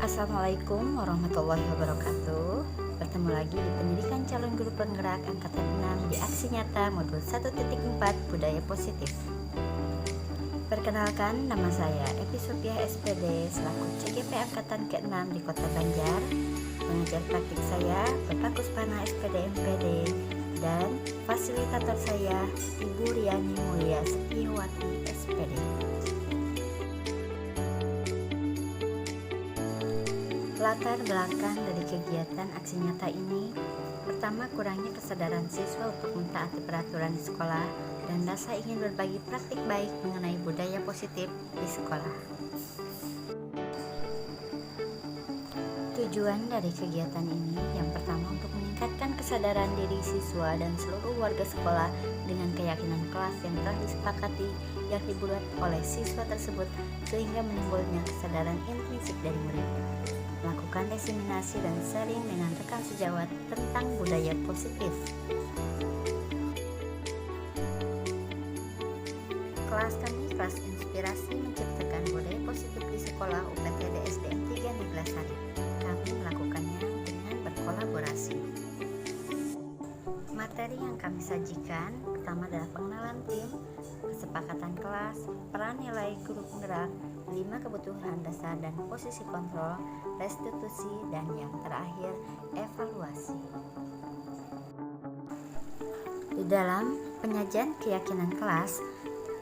Assalamualaikum warahmatullahi wabarakatuh. Bertemu lagi di Pendidikan Calon Guru Penggerak Angkatan 6 di Aksi Nyata Modul 1.4 Budaya Positif. Perkenalkan, nama saya Epi Sophia SPD selaku CGP Angkatan ke-6 di Kota Banjar. Pengajar praktik saya Bapak Kuspana SPD MPD dan fasilitator saya Ibu Riani Mulia Setiawati SPD. Latar belakang dari kegiatan aksi nyata ini, pertama, kurangnya kesadaran siswa untuk mentaati peraturan di sekolah dan rasa ingin berbagi praktik baik mengenai budaya positif di sekolah. Tujuan dari kegiatan ini yang pertama untuk meningkatkan kesadaran diri siswa dan seluruh warga sekolah dengan keyakinan kelas yang telah disepakati yang dibuat oleh siswa tersebut sehingga menimbulnya kesadaran intrinsik dari murid. Melakukan diseminasi dan sharing dengan rekan sejawat tentang budaya positif. Kelas kami, kelas inspirasi menciptakan budaya positif di sekolah UPTD SDN 3 Neglasari. Kami melakukannya dengan berkolaborasi. Materi yang kami sajikan pertama adalah pengenalan tim, kesepakatan kelas, peran nilai guru penggerak, 5 kebutuhan dasar dan posisi kontrol, restitusi, dan yang terakhir evaluasi. Di dalam penyajian keyakinan kelas,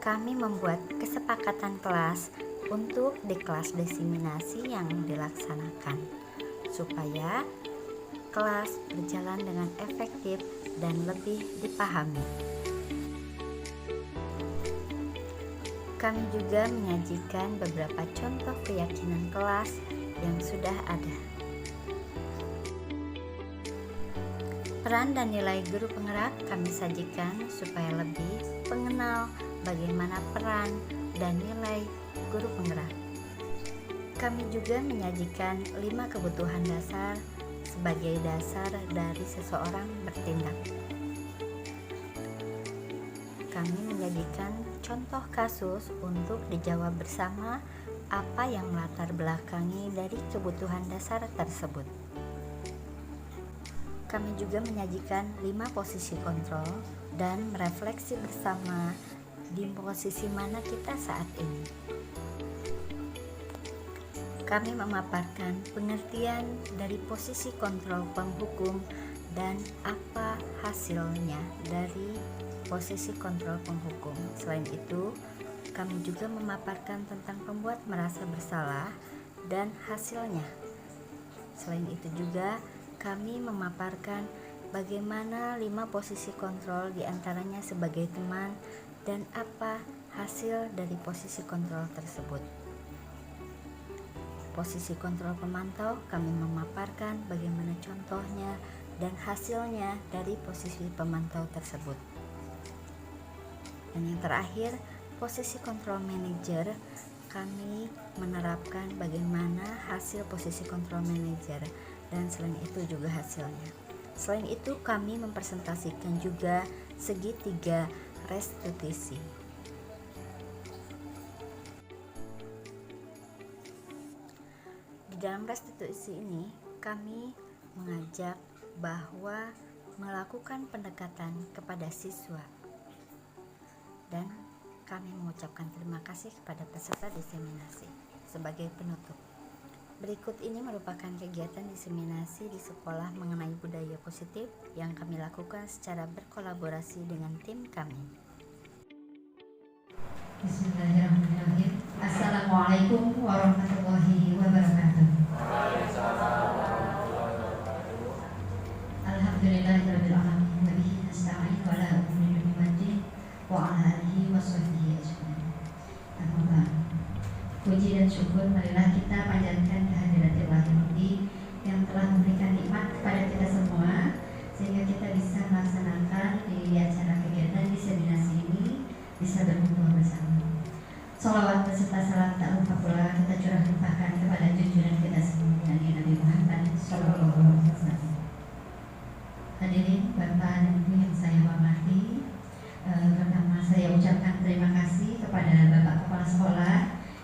kami membuat kesepakatan kelas untuk di kelas diseminasi yang dilaksanakan supaya kelas berjalan dengan efektif dan lebih dipahami. Kami juga menyajikan beberapa contoh keyakinan kelas yang sudah ada. Peran dan nilai guru penggerak kami sajikan supaya lebih mengenal bagaimana peran dan nilai guru penggerak. Kami juga menyajikan 5 kebutuhan dasar sebagai dasar dari seseorang bertindak. Kami menjadikan contoh kasus untuk dijawab bersama apa yang melatar belakangi dari kebutuhan dasar tersebut. Kami juga menyajikan 5 posisi kontrol dan merefleksi bersama di posisi mana kita saat ini. Kami memaparkan pengertian dari posisi kontrol penghukum dan apa hasilnya dari posisi kontrol penghukum. Selain itu, kami juga memaparkan tentang pembuat merasa bersalah dan hasilnya. Selain itu juga, kami memaparkan bagaimana 5 posisi kontrol diantaranya sebagai teman dan apa hasil dari posisi kontrol tersebut. Posisi kontrol pemantau, kami memaparkan bagaimana contohnya dan hasilnya dari posisi pemantau tersebut. Dan yang terakhir, posisi kontrol manajer, kami menerapkan bagaimana hasil posisi kontrol manajer dan selain itu juga hasilnya. Selain itu, kami mempresentasikan juga segitiga restitusi. Di dalam restitusi ini, kami mengajak bahwa melakukan pendekatan kepada siswa dan kami mengucapkan terima kasih kepada peserta diseminasi. Sebagai penutup, berikut ini merupakan kegiatan diseminasi di sekolah mengenai budaya positif yang kami lakukan secara berkolaborasi dengan tim kami. Bismillahirrahmanirrahim. Assalamualaikum warahmatullahi wabarakatuh. Alhamdulillahirabbil alamin wa bihi nasta'in wa la umri bimadin wa ala alihi wa sahbihi ajmain. Amma puji dan syukur marilah kita panjatkan kehadirat Ilahi yang telah memberikan nikmat kepada kita semua sehingga kita bisa melaksanakan di acara kegiatan diseminasi ini bisa berkumpul bersama. Salawat beserta salam tak lupa pula kita curah limpahkan kepada junjungan kita semua Nabi Muhammad Sallallahu Alaihi Wasallam. Hadirin Bapak dan Ibu yang saya hormati, pertama saya ucapkan terima kasih kepada Bapak Kepala Sekolah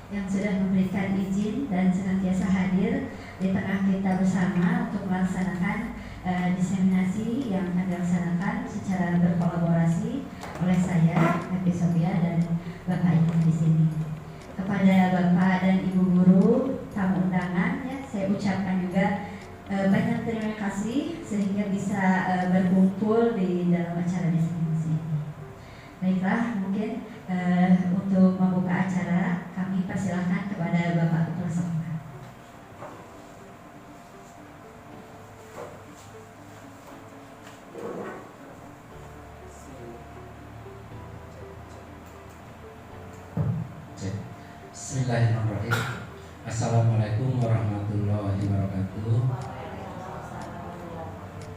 yang sudah memberikan izin dan senantiasa hadir bersama untuk melaksanakan diseminasi yang akan dilaksanakan secara berkolaborasi oleh saya, Happy Sophia, dan Bapak Ibu di sini. Kepada Bapak dan Ibu guru, tamu undangan, ya, saya ucapkan juga banyak terima kasih sehingga bisa berkumpul di dalam acara diseminasi ini. Baiklah, mungkin untuk membuka acara kami persilahkan kepada Bapak Kepala Sekolah. Bismillahirrahmanirrahim. Assalamualaikum warahmatullahi wabarakatuh.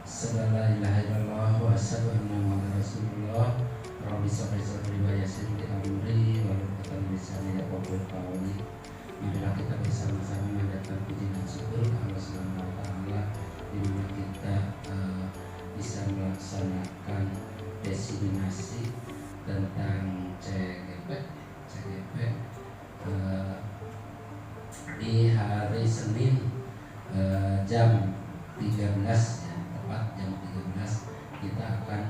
Assalamualaikum warahmatullahi wabarakatuh. Rasulullah. Rabbi sholli sadri wa yassir li amri wa hlul lisani yafqahu qawli. Marilah kita bersama-sama mendatangkan puji dan syukur Allah Subhanahu wa taala di mana kita bisa melaksanakan diseminasi tentang CGP di hari Senin jam 13 ya, tepat jam 13 kita akan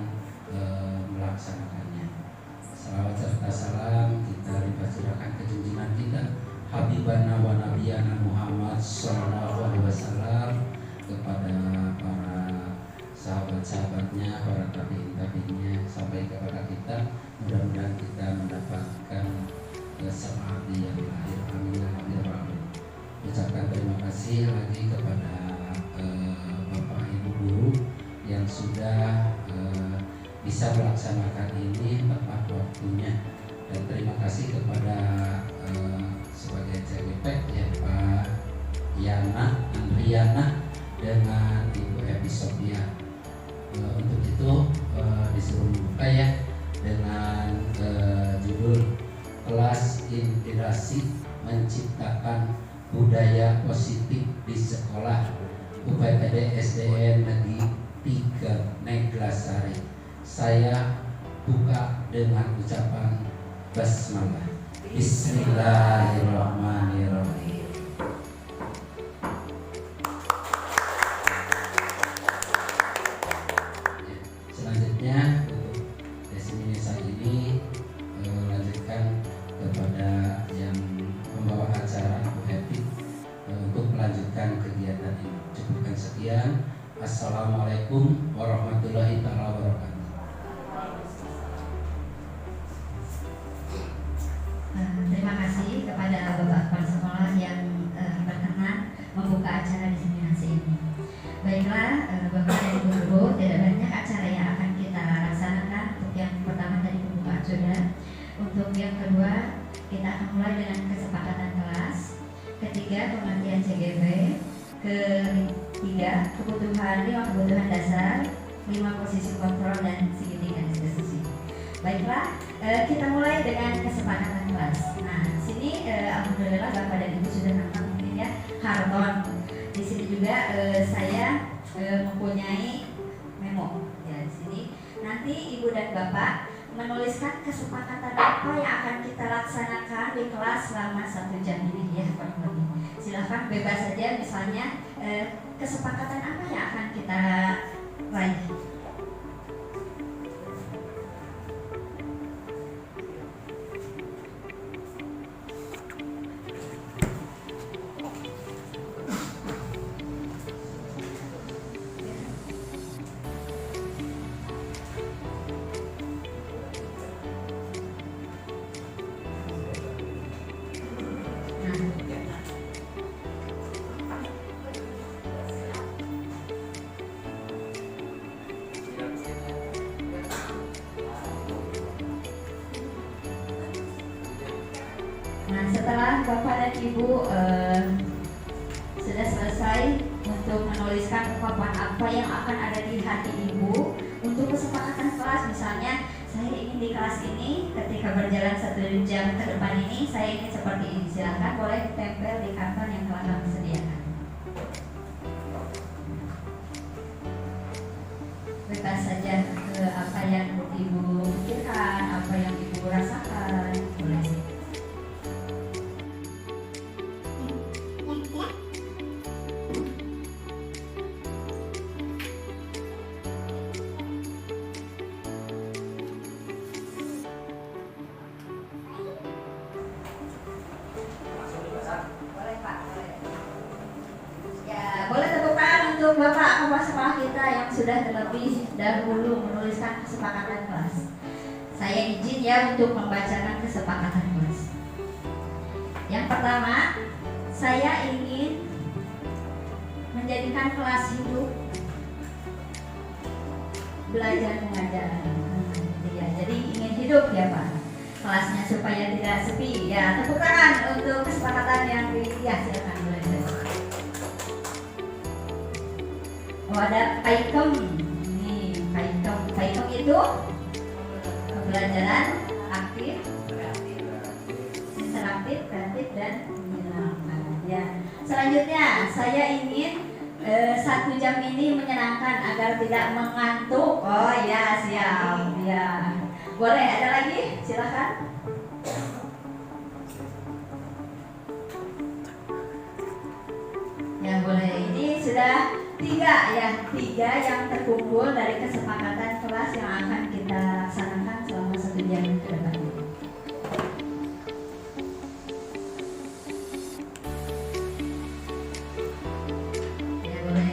melaksanakannya. Salawat serta salam kita limpahkan ke junjungan kita Habibana wa Nabiyana Muhammad sallallahu alaihi wasallam, kepada para sahabat-sahabatnya, para tabi'in-tabi'innya sampai kepada kita. Mudah-mudahan kita mendapatkan semangat di yang akhir. Amin. Ucapkan terima kasih lagi kepada Bapak Ibu guru yang sudah bisa melaksanakan ini tepat waktunya, dan terima kasih kepada sebagai CWP ya Pak Yana Andriana dengan Ibu Happy Sophia. Untuk itu disuruh membuka ya dengan judul kelas integrasi menciptakan budaya positif di sekolah UPTD SDN Negeri 3 Neglasari. Saya buka dengan ucapan basmalah. Bismillahirrahmanirrahim. Selanjutnya untuk diseminasi ini lanjutkan kepada yang membawa acara Bu Happy untuk melanjutkan kegiatan ini. Cukupkan sekian. Assalamualaikum warahmatullahi wabarakatuh. Terima kasih kepada Bapak Kepala Sekolah yang berkenan membuka acara diseminasi ini. Baiklah, Bapak dan Ibu guru, tidak banyak acara yang akan kita laksanakan. Untuk yang pertama tadi pembukaan sudah. Untuk yang kedua, kita akan mulai dengan kesepakatan kelas. Ketiga, pengertian CGP. Ketiga, kebutuhan dasar. 5 posisi kontrol dan segitiga diskusi. Baiklah, kita mulai dengan kesepakatan kelas. Nah, di sini alhamdulillah Bapak dan Ibu sudah nampak mungkin ya Harton. Di sini juga saya mempunyai memo. Ya, di sini nanti Ibu dan Bapak menuliskan kesepakatan apa yang akan kita laksanakan di kelas selama 1 jam ini ya kurang lebih. Silahkan bebas saja, misalnya kesepakatan apa yang akan kita raih. Nah, setelah Bapak dan Ibu sudah selesai untuk menuliskan ungkapan apa yang akan ada di hati Ibu untuk kesepakatan kelas, misalnya saya ingin di kelas ini ketika berjalan 1 jam ke depan ini saya ingin seperti ini, silahkan boleh ditempel di karton yang telah kami sediakan. Bebas saja apa yang Ibu pikirkan, apa yang Ibu rasakan, boleh. sekolah kita yang sudah terlebih dahulu menuliskan kesepakatan kelas. Saya izin ya untuk membacakan kesepakatan kelas. Yang pertama, saya ingin menjadikan kelas hidup belajar mengajar. Ya, jadi ingin hidup ya Pak kelasnya supaya tidak sepi. Ya, tepuk tangan untuk kesepakatan yang silakan belajar. Oh, ada PAIKEM. Ini PAIKEM itu pembelajaran aktif, interaktif, kreatif, dan menyenangkan. Ya. Selanjutnya, saya ingin 1 jam ini menyenangkan agar tidak mengantuk. Oh ya, siap. Ya. Boleh ada lagi? Silakan. Ya boleh. Ini sudah 3 yang terkumpul dari kesepakatan kelas yang akan kita laksanakan selama 1 jam ke depan. Ya boleh.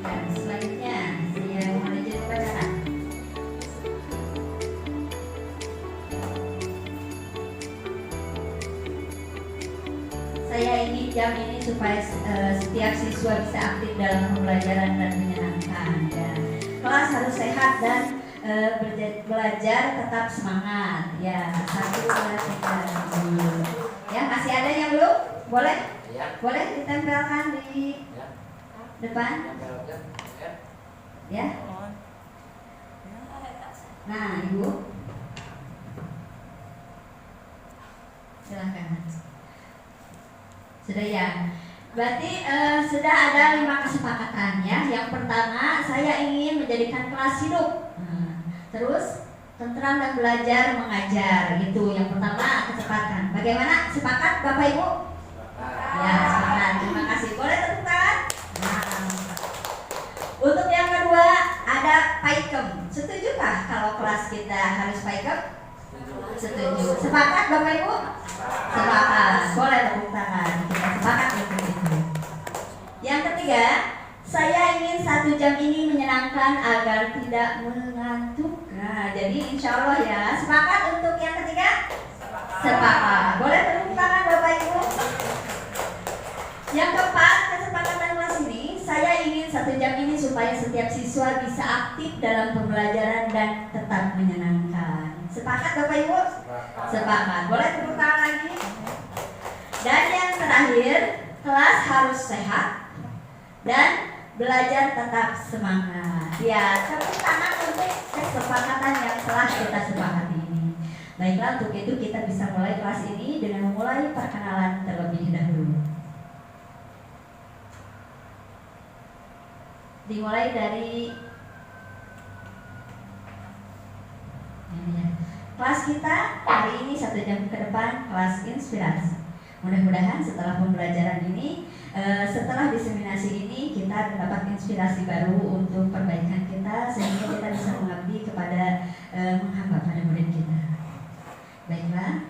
Dan selanjutnya saya menuju bacaan. Saya ingin jam ini supaya setiap siswa bisa aktif dalam pembelajaran dan menyenangkan. Ya. Kelas harus sehat dan belajar tetap semangat. Ya, 1, 2, 3. Ya, masih ada yang belum? Boleh? Ya. Boleh ditempelkan di Ya. depan? Ya. Nah, Ibu. Silakan. Sudah ya. Berarti sudah ada 5 kesepakatan ya. Yang pertama, saya ingin menjadikan kelas hidup. Terus tentram dan belajar mengajar. Itu yang pertama kesepakatan. Bagaimana? Sepakat Bapak Ibu? Ya, sepakat. Terima kasih. Boleh tepuk tangan? Nah. Untuk yang kedua ada PAIKEM. Setujukah kalau kelas kita harus PAIKEM? Setuju. Sepakat Bapak Ibu? Sepakat. Boleh tepuk tangan. Kita sepakat untuk itu. Yang ketiga, saya ingin 1 jam ini menyenangkan agar tidak mengantuk. Nah, jadi insya Allah ya. Sepakat untuk yang ketiga? Sepakat. Boleh tepuk tangan Bapak Ibu? Yang keempat, kesepakatan kelas ini, saya ingin 1 jam ini supaya setiap siswa bisa aktif dalam pembelajaran dan tetap menyenangkan. Sepakat Bapak Ibu? Sepakat. Boleh tepuk tangan lagi? Dan yang terakhir, kelas harus sehat dan belajar tetap semangat. Ya, tepuk tangan untuk kesepakatan yang telah kita sepakati ini. Baiklah, untuk itu kita bisa mulai kelas ini dengan memulai perkenalan terlebih dahulu. Dimulai dari kelas kita hari ini 1 jam ke depan, kelas inspirasi. Mudah-mudahan setelah pembelajaran ini, setelah diseminasi ini, kita mendapat inspirasi baru untuk perbaikan kita, sehingga kita bisa mengabdi kepada menghamba pada murid kita. Baiklah,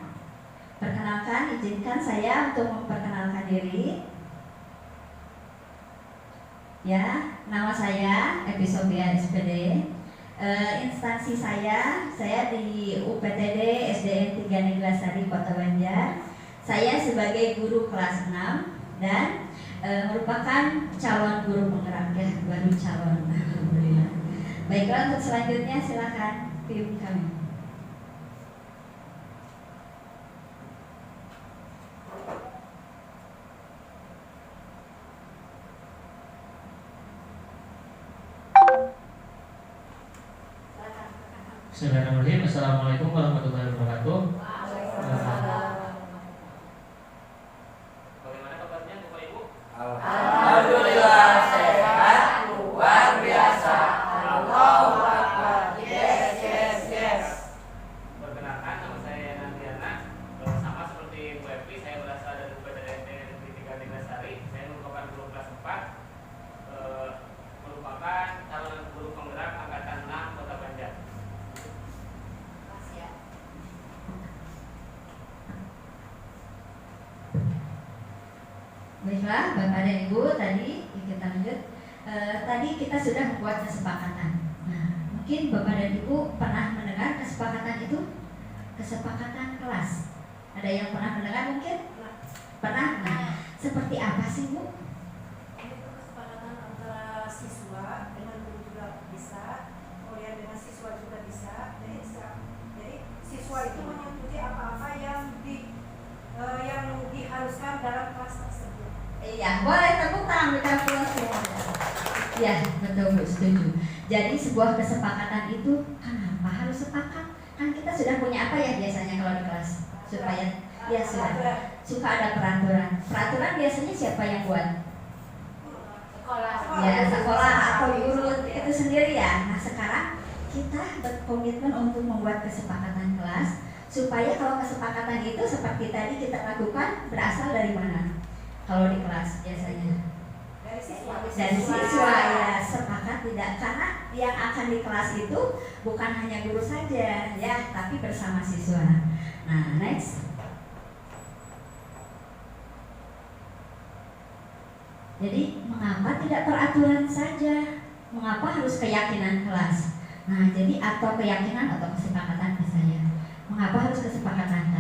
perkenalkan, izinkan saya untuk memperkenalkan diri. Ya, nama saya Epi Sofia SPD. Instansi saya di UPTD SDN 3 Neglasari Kota Banjar. Saya sebagai guru kelas 6 dan merupakan calon guru penggerak ya, baru calon. Alhamdulillah. Baiklah, untuk selanjutnya silakan tim kami. Bismillahirrahmanirrahim. Assalamualaikum warahmatullahi wabarakatuh. Bagaimana kabarnya Bapak Ibu? Alhamdulillah sehat luar biasa. Allahu Akbar. Yes. Perkenalkan, nama saya Nandiana. Sama seperti Bu Epi, saya berasal dari UPTD Negeri 3 Neglasari. Saya merupakan guru kelas 4, merupakan calon guru penggerak angkatan 6 Kota Banjar. Baiklah, Bapak dan Ibu, tadi kita lanjut. Tadi kita sudah membuat kesepakatan. Nah, mungkin Bapak dan Ibu pernah mendengar kesepakatan itu? Kesepakatan kelas. Ada yang pernah mendengar mungkin? Pernah? Nah, seperti apa sih, Bu? Itu kesepakatan antara siswa dengan guru juga bisa, kemudian dengan siswa juga bisa. Jadi siswa itu mengikuti apa-apa yang diharuskan dalam kelas tersebut. Iya, boleh tepuk tangan berikan pulang semua. Iya, betul Bu, setuju. Jadi sebuah kesepakatan itu kenapa harus sepakat? Kan kita sudah punya apa ya biasanya kalau di kelas supaya ya suka ada peraturan. Peraturan biasanya siapa yang buat? Ya, sekolah atau guru itu sendiri ya. Nah, sekarang kita berkomitmen untuk membuat kesepakatan kelas supaya kalau kesepakatan itu seperti tadi kita lakukan berasal dari mana? Kalau di kelas biasanya dari siswa ya, sepakat tidak, karena yang akan di kelas itu bukan hanya guru saja ya, tapi bersama siswa. Nah, next. Jadi mengapa tidak peraturan saja? Mengapa harus keyakinan kelas? Nah, jadi atau keyakinan atau kesepakatan misalnya. Mengapa harus kesepakatan?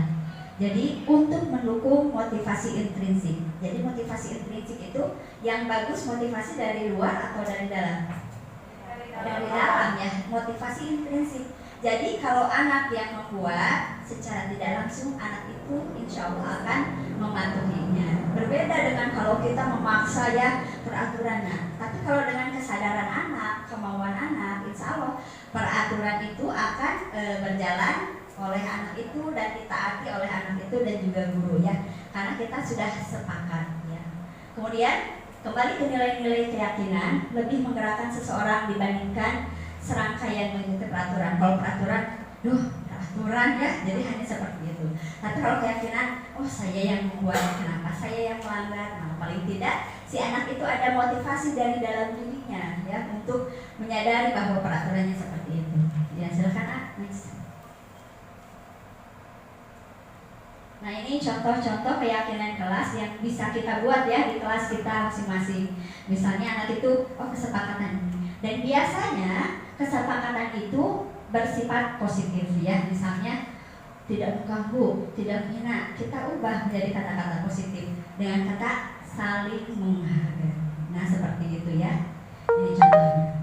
Jadi untuk mendukung motivasi intrinsik. Jadi motivasi intrinsik itu yang bagus motivasi dari luar atau dari dalam? Dari dalam ya, motivasi intrinsik. Jadi kalau anak yang membuat secara tidak langsung, anak itu insya Allah akan mematuhinya. Berbeda dengan kalau kita memaksa ya peraturannya. Tapi kalau dengan kesadaran anak, kemauan anak, insya Allah peraturan itu akan berjalan oleh anak itu dan ditaati oleh anak itu dan juga guru ya, karena kita sudah sepakat ya. Kemudian kembali ke nilai-nilai keyakinan, lebih menggerakkan seseorang dibandingkan serangkaian mengikuti peraturan. Kalau peraturan, peraturan ya, jadi hanya seperti itu. Tapi kalau keyakinan, oh saya yang membuat, kenapa saya yang melanggar? Nah, paling tidak si anak itu ada motivasi dari dalam dirinya ya untuk menyadari bahwa peraturannya seperti itu. Ya silakan next. Nah, ini contoh-contoh keyakinan kelas yang bisa kita buat ya di kelas kita masing-masing. Misalnya anak itu, kesepakatan. Dan biasanya kesepakatan itu bersifat positif ya. Misalnya tidak mengganggu, tidak menghina. Kita ubah menjadi kata-kata positif dengan kata saling menghargai. Nah, seperti itu ya. Ini contohnya.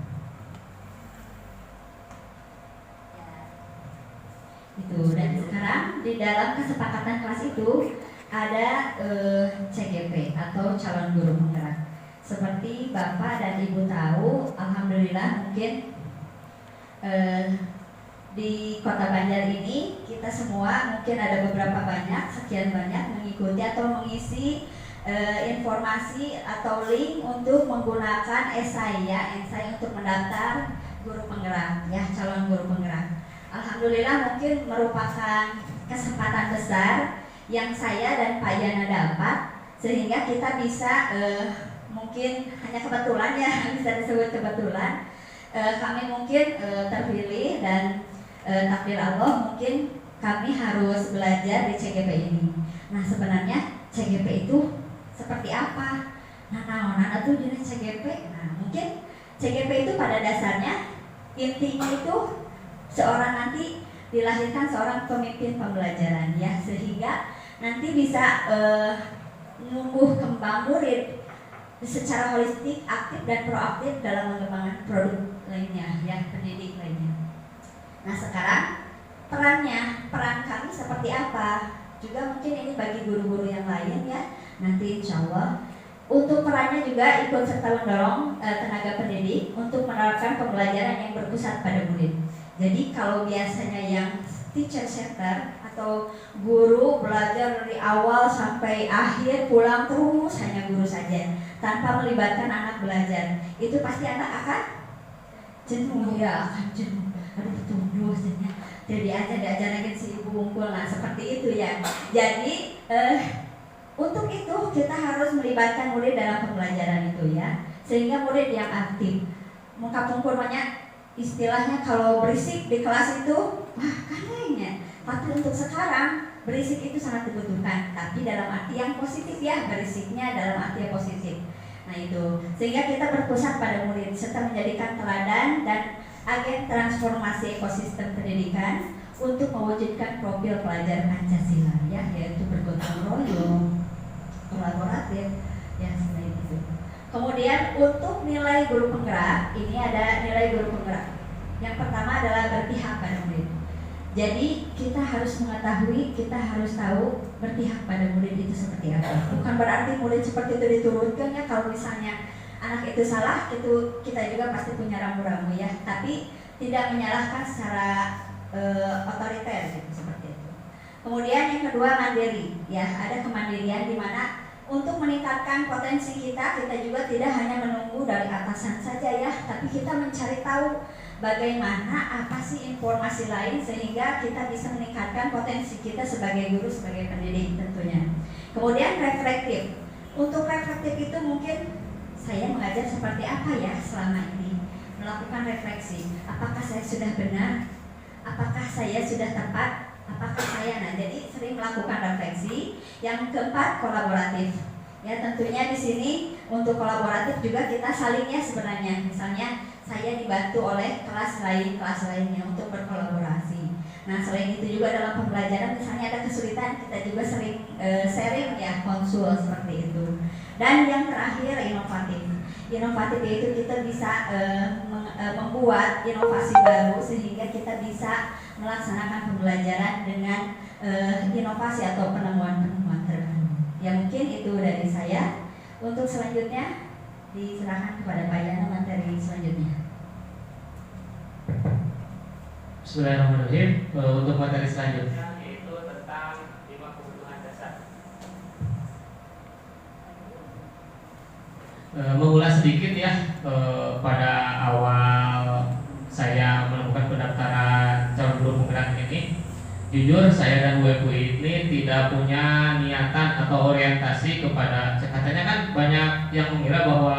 Itu, dan sekarang di dalam kesepakatan kelas itu ada CGP atau calon guru penggerak. Seperti Bapak dan Ibu tahu, alhamdulillah mungkin di Kota Banjar ini kita semua mungkin ada beberapa banyak, sekian banyak mengikuti atau mengisi informasi atau link untuk menggunakan esai untuk mendaftar guru penggerak ya, calon guru penggerak. Alhamdulillah mungkin merupakan kesempatan besar yang saya dan Pak Yana dapat, sehingga kita bisa mungkin hanya kebetulan ya, bisa disebut kebetulan kami mungkin terpilih dan takdir Allah mungkin kami harus belajar di CGP ini. Nah, sebenarnya CGP itu seperti apa? Nah, itu jenis CGP. Nah, mungkin CGP itu pada dasarnya intinya itu seorang nanti dilahirkan seorang pemimpin pembelajaran ya, sehingga nanti bisa menumbuh kembang murid secara holistik, aktif dan proaktif dalam mengembangkan produk lainnya ya, pendidik lainnya. Nah, sekarang peran kami seperti apa? Juga mungkin ini bagi guru-guru yang lain ya. Nanti insya Allah untuk perannya juga ikut serta mendorong tenaga pendidik untuk menerapkan pembelajaran yang berpusat pada murid. Jadi kalau biasanya yang teacher center atau guru belajar dari awal sampai akhir, pulang terus hanya guru saja tanpa melibatkan anak belajar, itu pasti anak akan jenuh ya, akan jenuh. Aduh, betul dosennya jadi diajar lagi si ibu bungkul. Nah, seperti itu ya. Jadi untuk itu kita harus melibatkan murid dalam pembelajaran itu ya, sehingga murid yang aktif. Mengkapung-kurmanya istilahnya kalau berisik di kelas itu, wah kayaknya. Tapi untuk sekarang berisik itu sangat dibutuhkan, tapi dalam arti yang positif ya, berisiknya dalam arti yang positif. Nah itu, sehingga kita berpusat pada murid serta menjadikan teladan dan agen transformasi ekosistem pendidikan untuk mewujudkan profil pelajar Pancasila ya, yaitu bergotong royong, kolaboratif, ya selain itu. Kemudian untuk nilai guru penggerak, ini ada nilai guru penggerak. Yang pertama adalah berpihak pada murid. Jadi kita harus mengetahui, kita harus tahu berpihak pada murid itu seperti apa. Bukan berarti murid seperti itu diturunkan ya, kalau misalnya anak itu salah, itu kita juga pasti punya rambu-rambu ya. Tapi tidak menyalahkan secara otoriter gitu, seperti itu. Kemudian yang kedua mandiri, ya ada kemandirian di mana untuk meningkatkan potensi kita juga tidak hanya menunggu dari atasan saja ya, tapi kita mencari tahu bagaimana apa sih informasi lain sehingga kita bisa meningkatkan potensi kita sebagai guru, sebagai pendidik tentunya. Kemudian reflektif. Untuk reflektif itu mungkin saya mengajar seperti apa ya selama ini, melakukan refleksi. Apakah saya sudah benar? Apakah saya sudah tepat? Apakah saya jadi sering melakukan refleksi. Yang keempat kolaboratif. Ya tentunya di sini untuk kolaboratif juga kita saling ya sebenarnya. Misalnya saya dibantu oleh kelas lainnya untuk berkolaborasi. Nah selain itu juga dalam pembelajaran misalnya ada kesulitan, kita juga sering sharing ya, konsul seperti itu. Dan yang terakhir inovatif. Inovatif yaitu kita bisa membuat inovasi baru sehingga kita bisa melaksanakan pembelajaran dengan inovasi atau penemuan-penemuan terbaru. Ya mungkin itu dari saya. Untuk selanjutnya diserahkan kepada Pak Yana materi selanjutnya. Bismillahirrahmanirrahim. Untuk materi selanjutnya Itu tentang 5 kebutuhan dasar. mengulas sedikit ya, pada awal saya melakukan pendaftaran calon guru penggerak ini. Jujur saya dan Bu ini tidak punya niatan atau orientasi kepada, katanya kan banyak yang mengira bahwa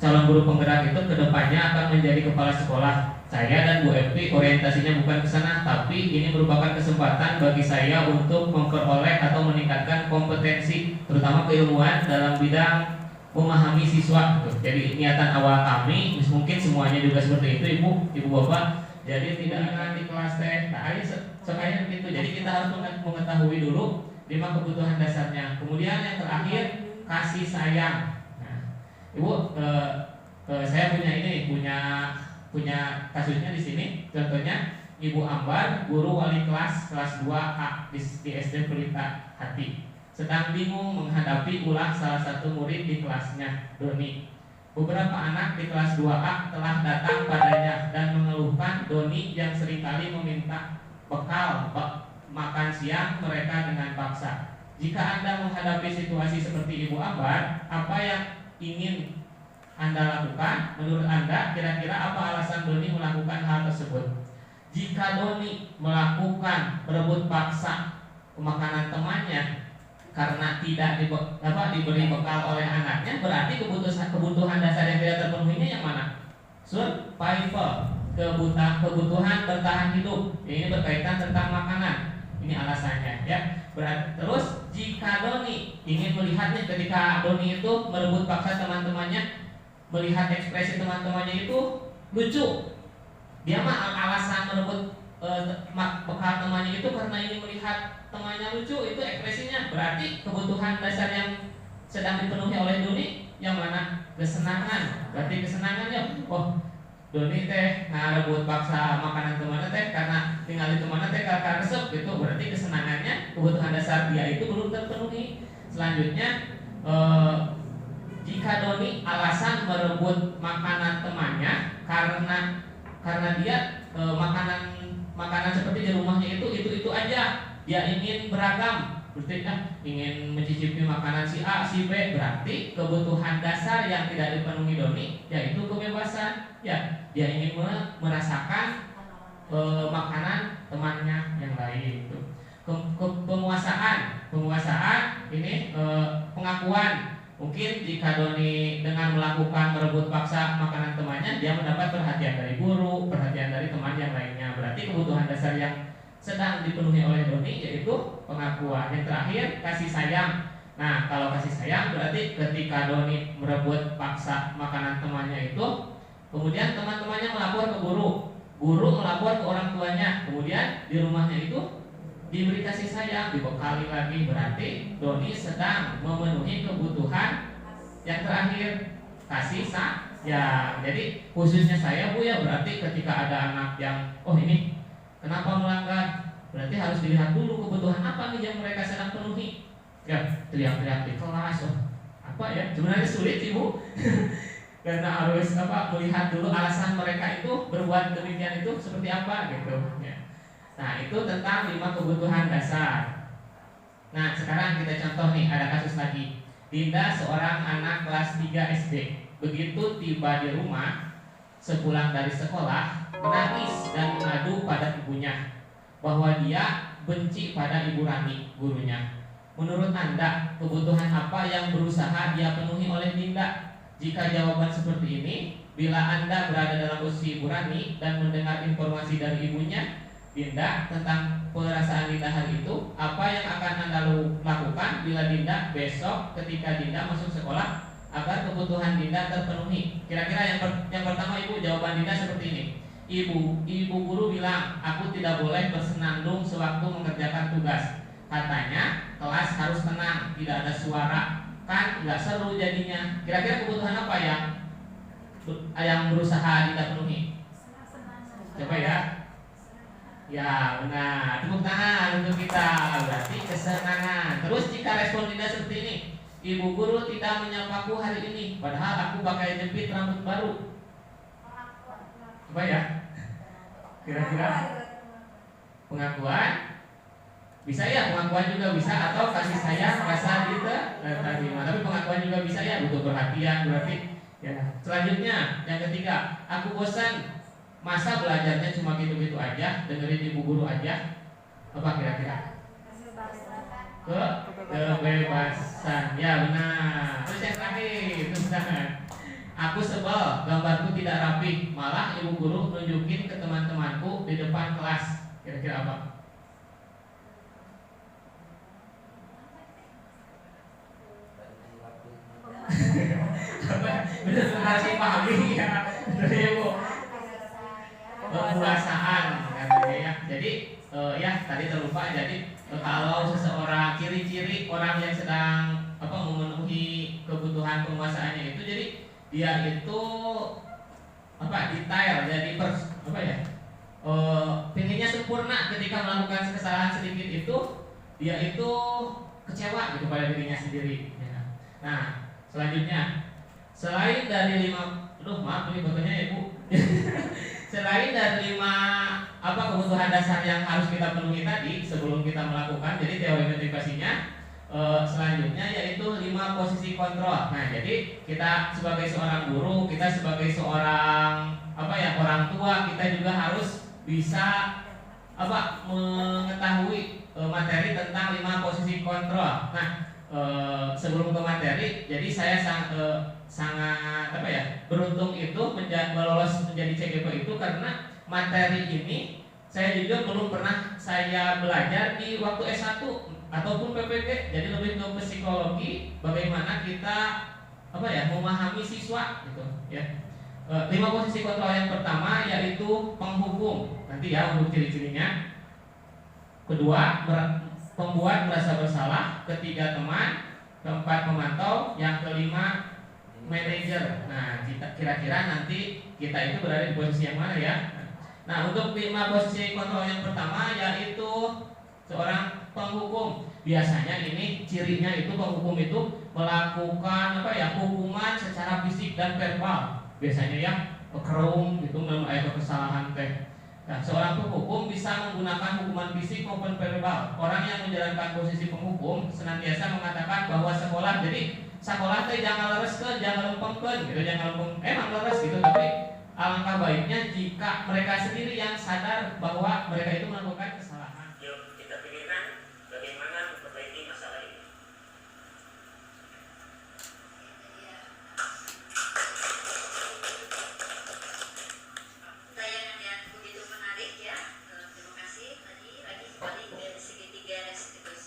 calon guru penggerak itu kedepannya akan menjadi kepala sekolah. Saya dan Bu Evi orientasinya bukan ke sana, tapi ini merupakan kesempatan bagi saya untuk memperoleh atau meningkatkan kompetensi, terutama keilmuan dalam bidang memahami siswa. Jadi niatan awal kami, mungkin semuanya juga seperti itu, ibu bapak. Jadi tidak akan di kelas teh, sekalian begitu. Jadi kita harus mengetahui dulu 5 kebutuhan dasarnya. Kemudian yang terakhir kasih sayang. Nah, ibu, saya punya kasusnya di sini. Contohnya Ibu Ambar, guru wali kelas 2A di SD Pelita Hati, sedang bingung menghadapi ulah salah satu murid di kelasnya, Doni. Beberapa anak di kelas 2A telah datang padanya dan mengeluhkan Doni yang seringkali meminta bekal makan siang mereka dengan paksa. Jika Anda menghadapi situasi seperti Ibu Ambar, apa yang ingin Anda lakukan? Menurut Anda, kira-kira apa alasan Doni melakukan hal tersebut? Jika Doni melakukan berebut paksa makanan temannya karena tidak diberi bekal oleh anaknya, berarti kebutuhan dasar yang tidak terpenuhinya yang mana? Survival, kebutuhan bertahan hidup. Ini berkaitan tentang makanan. Ini alasannya ya. Berarti terus jika Doni ingin melihatnya ketika Doni itu merebut paksa teman-temannya, melihat ekspresi teman-temannya itu lucu. Dia mah alasan merebut bekal temannya itu karena ingin melihat temannya lucu, itu ekspresinya. Berarti kebutuhan dasar yang sedang dipenuhi oleh Doni yang mana? Kesenangan. Berarti kesenangannya, oh Doni teh ngarebut paksa makanan temannya teh karena tinggal di temannya teh karena resep gitu. Berarti kesenangannya, kebutuhan dasar dia itu belum terpenuhi. Selanjutnya jika Doni alasan merebut makanan temannya karena dia makanan seperti di rumahnya itu aja, dia ingin beragam, berarti ingin mencicipi makanan si A, si B. Berarti kebutuhan dasar yang tidak dipenuhi Doni yaitu kebebasan. Ya, dia ingin merasakan makanan temannya yang lain. Penguasaan ini pengakuan. Mungkin jika Doni dengan melakukan merebut paksa makanan temannya, dia mendapat perhatian dari guru, perhatian dari teman yang lainnya. Berarti kebutuhan dasar yang sedang dipenuhi oleh Doni yaitu pengakuan. Yang terakhir kasih sayang. Nah, kalau kasih sayang berarti ketika Doni merebut paksa makanan temannya itu, kemudian teman-temannya melapor ke guru melapor ke orang tuanya, kemudian di rumahnya itu diberi kasih sayang, dibekali lagi, berarti Doni sedang memenuhi kebutuhan yang terakhir, kasih sayang. Jadi khususnya saya Bu ya, berarti ketika ada anak yang ini kenapa melanggar, berarti harus dilihat dulu kebutuhan apa nih yang mereka sedang penuhi. Ya, teriak-teriak di kelas, apa ya? Sebenarnya sulit Ibu, karena harus melihat dulu alasan mereka itu berbuat demikian itu seperti apa gitu. Ya. Nah, itu tentang 5 kebutuhan dasar. Nah, sekarang kita contoh nih, ada kasus lagi. Dinda seorang anak kelas 3 SD, begitu tiba di rumah, sepulang dari sekolah, menangis dan mengadu pada ibunya bahwa dia benci pada Ibu Rani, gurunya. Menurut Anda, kebutuhan apa yang berusaha dia penuhi oleh Dinda? Jika jawaban seperti ini, bila Anda berada dalam posisi Ibu Rani dan mendengar informasi dari ibunya, Dinda, tentang perasaan Dinda hari itu, apa yang akan Anda lakukan bila Dinda besok ketika Dinda masuk sekolah agar kebutuhan Dinda terpenuhi? Kira-kira yang pertama Ibu, jawaban Dinda seperti ini. Ibu guru bilang, aku tidak boleh bersenandung sewaktu mengerjakan tugas. Katanya kelas harus tenang, tidak ada suara, kan nggak seru jadinya. Kira-kira kebutuhan apa yang berusaha Dinda penuhi? Coba ya. Ya benar, tepuk tangan untuk kita. Berarti kesenangan. Terus jika respon Dinda seperti ini, Ibu guru tidak menyapaku hari ini, padahal aku pakai jepit rambut baru. Coba ya. Kira-kira pengakuan. Bisa ya, pengakuan juga bisa, atau kasih sayang, rasa diterima. Tapi pengakuan juga bisa ya, butuh perhatian berarti. Ya. Selanjutnya, yang ketiga, aku bosan, masa belajarnya cuma gitu-gitu aja, dengerin ibu guru aja. Apa kira-kira? Kebebasan. Ya benar. Terus yang terakhir, itu aku sebel, gambarku tidak rapi, malah ibu guru nunjukin ke teman-temanku di depan kelas. Kira-kira apa? Benar-benar sih pahami ya dari Ibu. Kepuasaan katanya ya. Jadi ya tadi terlupa. Jadi kalau seseorang, ciri-ciri orang yang sedang memenuhi kebutuhan penguasaannya itu, jadi dia itu detail, jadi pinginnya sempurna. Ketika melakukan kesalahan sedikit itu, dia itu kecewa gitu pada dirinya sendiri ya. Nah, selanjutnya, selain dari 5, maaf ini fotonya ya Bu. Selain dari 5 kebutuhan dasar yang harus kita penuhi tadi sebelum kita melakukan, jadi teori motivasinya selanjutnya yaitu 5 posisi kontrol. Nah, jadi kita sebagai seorang guru, kita sebagai seorang orang tua, kita juga harus bisa mengetahui materi tentang 5 posisi kontrol. Nah, sebelum ke materi, jadi saya sangat beruntung itu lolos menjadi CGP itu, karena materi ini saya juga belum pernah saya belajar di waktu S1 ataupun PPG. Jadi lebih ke psikologi, bagaimana kita memahami siswa gitu ya. 5 posisi kontrol yang pertama yaitu penghukum. Nanti ya untuk ciri-cirinya. Kedua, pembuat merasa bersalah. Ketiga, teman. Keempat, pemantau. Yang kelima, manajer. Nah, kira-kira nanti kita itu berada di posisi yang mana ya? Nah, untuk 5 posisi kontrol yang pertama yaitu seorang penghukum. Biasanya ini cirinya itu penghukum itu melakukan hukuman secara fisik dan verbal. Biasanya ya kerum gitu, kesalahan teh. Nah, seorang penghukum bisa menggunakan hukuman fisik maupun verbal. Orang yang menjalankan posisi penghukum senantiasa mengatakan bahwa sekolah teh jangan lereskeun, jangan lempengkeun gitu, jangan emang leres gitu, tapi alangkah baiknya jika mereka sendiri yang sadar bahwa mereka itu melakukan kesalahan. Yuk kita pikirkan bagaimana memperbaiki masalah ini. Tayangan yang begitu menarik ya. Terima kasih tadi lagi kembali dari segitiga restitusi.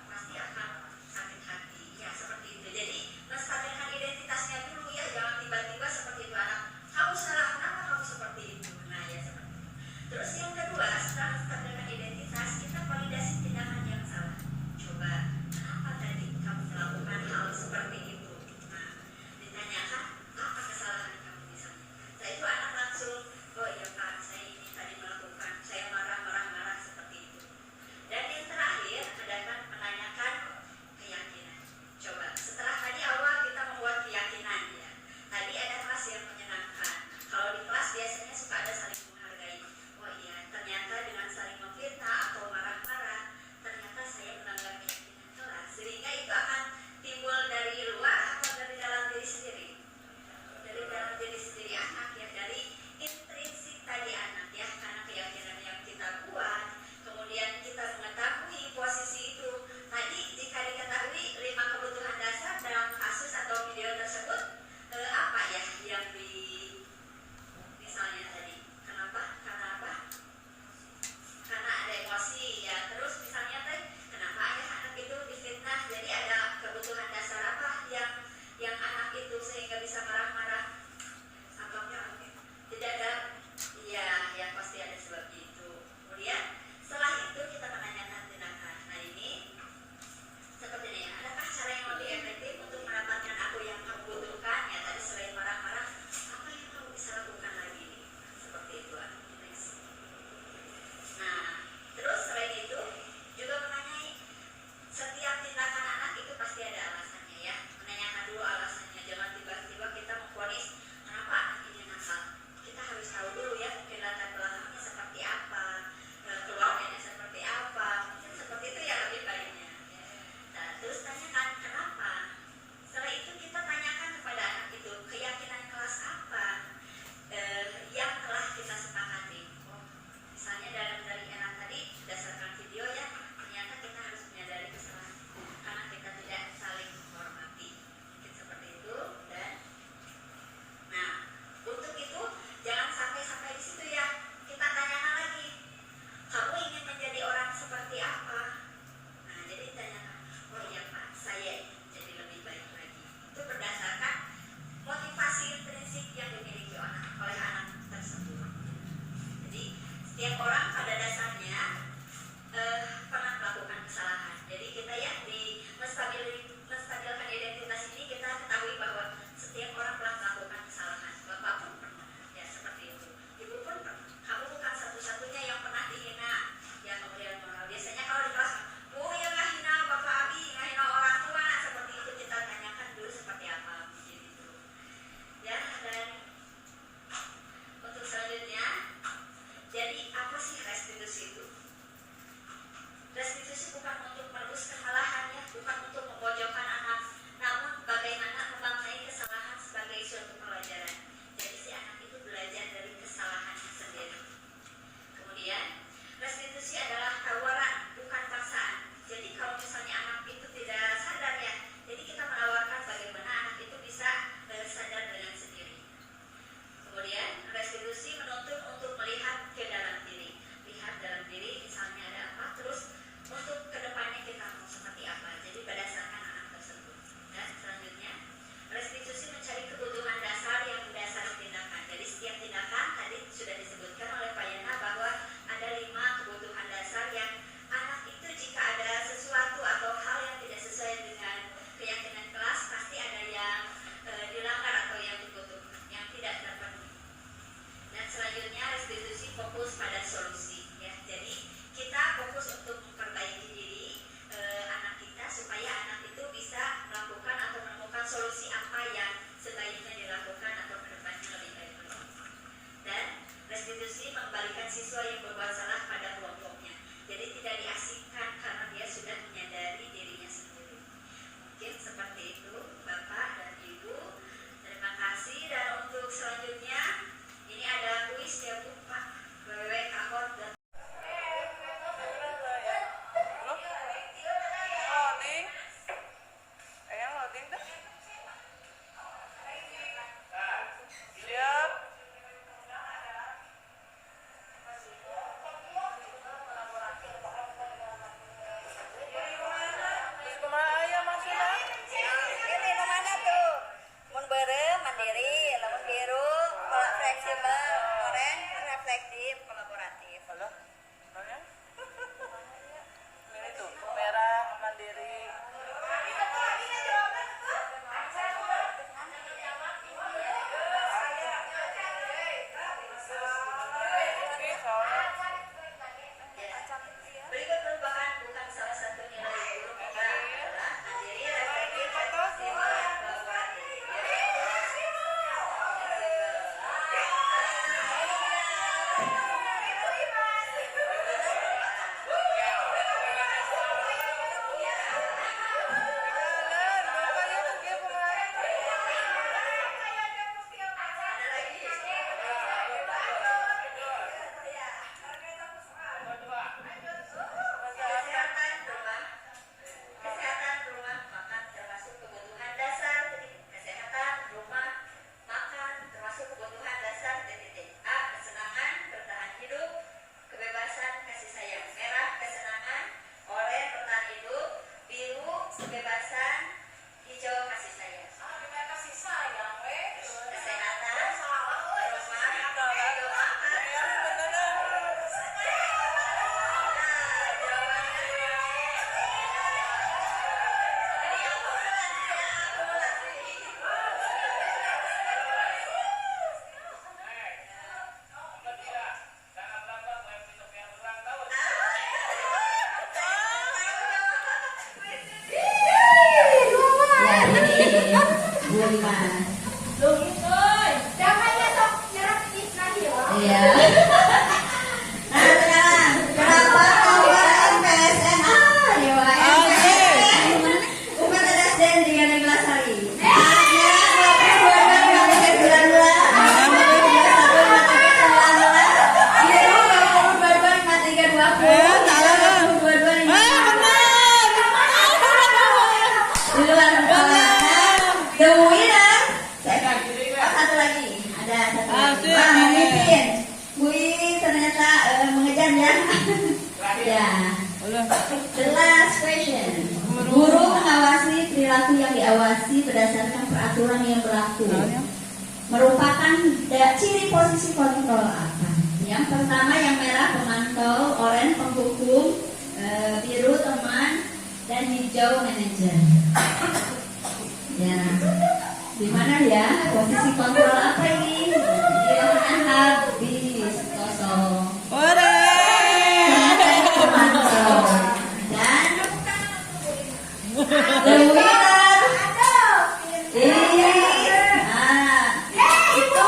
pasti akan sakit hati. Ya seperti itu. Jadi menstabilkan identitasnya dulu ya, jangan tiba-tiba seperti itu anak. Kamu salah, kenapa kamu seperti itu? Nah ya seperti itu. Terus yang kedua, setelah menstabilkan identitas, kita validasi tindakan yang salah. Coba, kenapa tadi kamu melakukan hal seperti itu? Nah, ditanyakan apa kesalahan kamu misalnya. Setelah itu anak langsung, oh iya Pak, saya ini tadi melakukan, saya marah seperti itu. Dan yang terakhir adalah menanyakan keyakinan. Coba, setelah tadi awal kita membuat keyakinan ya. Tadi ada kelas yang menyenangkan. Kalau di kelas biasanya suka ada saling menghargai. Oh iya, ternyata dengan saling memfitnah atau marah-marah, ternyata saya melanggar keyakinan kelas. Sehingga itu akan timbul dari luar atau dari dalam diri sendiri. Dari dalam diri sendiri anak ya, dari intrinsik tadi anak ya, karena keyakinan yang kita buat, kemudian kita mengetahui posisi itu. Tadi jika diketahui 5 kebutuhan dasar dalam kasus atau video tersebut, apa ya yang di misalnya tadi, kenapa? Karena apa? Karena ada emosi ya. Terus misalnya tadi, kenapa ayah anak itu difitnah? Jadi ada kebutuhan dasar apa yang anak itu sehingga bisa marah-marah? Apakah tidak ada? Ya pasti ada sebab itu. Kemudian setelah itu kita menanyakan tindakan. Nah ini seperti ini, adakah cara yang lebih efektif untuk mendapatkan apa yang kamu butuhkan? Ya tadi selain marah-marah, apa yang kamu bisa lakukan lagi? Seperti itu. Nah, terus selain itu juga menanyai setiap tindakan anak itu pasti ada alasannya ya. Menanyakan dulu alasannya, jangan tiba-tiba kita memvonis kenapa anak ini nakal. Kita harus tahu dulu ya, mungkin latar belakangnya seperti apa, keluarganya seperti apa, mungkin seperti itu ya lebih baiknya. Nah, terus tanyakan kenapa. Setelah itu kita tanyakan kepada anak itu keyakinan kelas apa yang telah kita sepakati. Oh, misalnya dari anak tadi berdasarkan video ya, ternyata kita harus menyadari kesalahan karena kita tidak saling menghormati. Mungkin seperti itu. Dan nah, untuk itu jangan sampai di situ ya. Kita tanyakan lagi, kamu ingin menjadi orang seperti apa? Nah, jadi tanyakan, oh iya Pak, saya ingin jadi lebih baik lagi. Itu berdasarkan motivasi intrinsik yang dimiliki oleh anak tersebut. Jadi setiap orang pada dasarnya pernah melakukan kesalahan. Jadi kita ya di menstabilkan identitas ini kita ketahui bahwa setiap orang pernah melakukan kesalahan. Bapak pun pernah, ya seperti itu. Ibu pun pernah. Kamu bukan satu-satunya yang pernah dihina. Ya kemudian moral. Biasanya kalau di kelas, oh ya nggak hina Bapak Abi, nggak hina orang tua. Seperti itu kita tanyakan dulu seperti apa. Gitu. Ya dan untuk selanjutnya, jadi apa sih restitusi itu? Restitusi bukan untuk menebus kesalahan Ya. The last question. Guru mengawasi perilaku yang diawasi berdasarkan peraturan yang berlaku. Merupakan ciri posisi kontrol apa? Yang pertama yang merah pemantau, oranye penghukum, biru teman, dan hijau manajer. Ya. Di mana ya posisi kontrol apa ini? Yang habis kosong. Pemantau. Dan the winner itu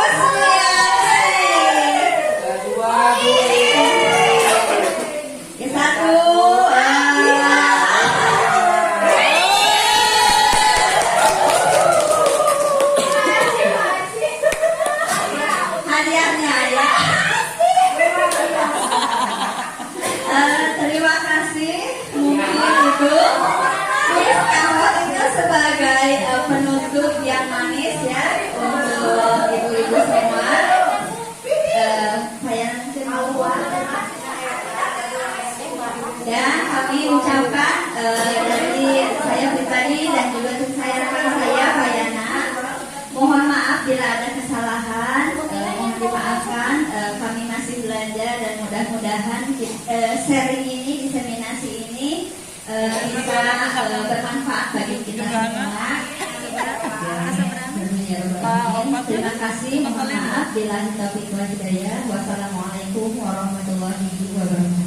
yang satu. Hadiahnya ya. Terima kasih. Mungkin itu itu sebagai penutup yang manis ya untuk ibu-ibu semua. Saya dan kami ucapkan dari saya pribadi dan juga untuk rekan saya Bayana, mohon maaf bila ada kesalahan, mohon dimaafkan. Kami masih belajar dan mudah-mudahan sharing ini, diseminasi ini bisa bermanfaat bagi kita semua. Terima kasih. Mohon maaf bila taufiq wal hidayah. Wassalamualaikum warahmatullahi wabarakatuh.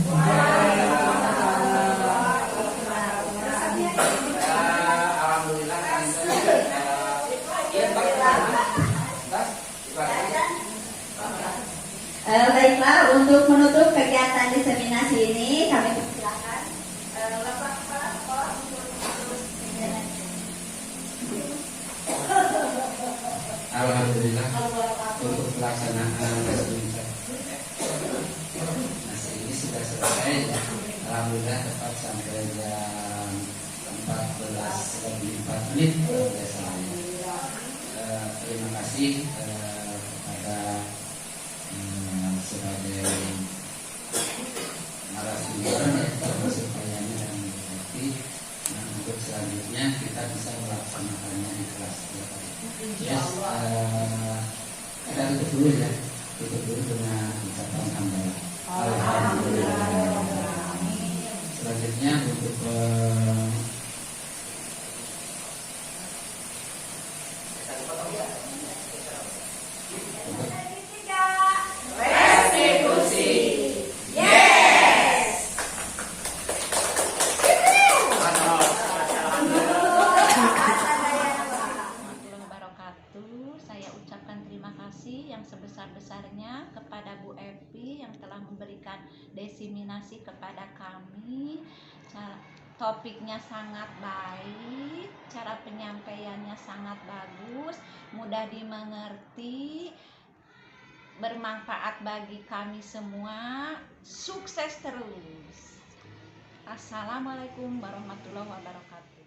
Baiklah, untuk menutup kegiatan diseminasi ini kami persilakan Bapak Kepala Sekolah untuk Alhamdulillah untuk pelaksanaan nasi ini sudah selesai. Alhamdulillah tepat sampai jam 14:04 biasanya. Terima kasih kepada sebagai narasumber termasuk Bayani dan Bupati. Nah, untuk selanjutnya kita bisa melaksanakannya di kelas. Yes, kita tutup dulu ya. Tutup dulu dengan ucapan hamdalah. Alhamdulillah. Selanjutnya untuk sebesar-besarnya kepada Bu Evi yang telah memberikan diseminasi kepada kami. Topiknya sangat baik, cara penyampaiannya sangat bagus, mudah dimengerti, bermanfaat bagi kami semua. Sukses terus. Assalamualaikum warahmatullahi wabarakatuh.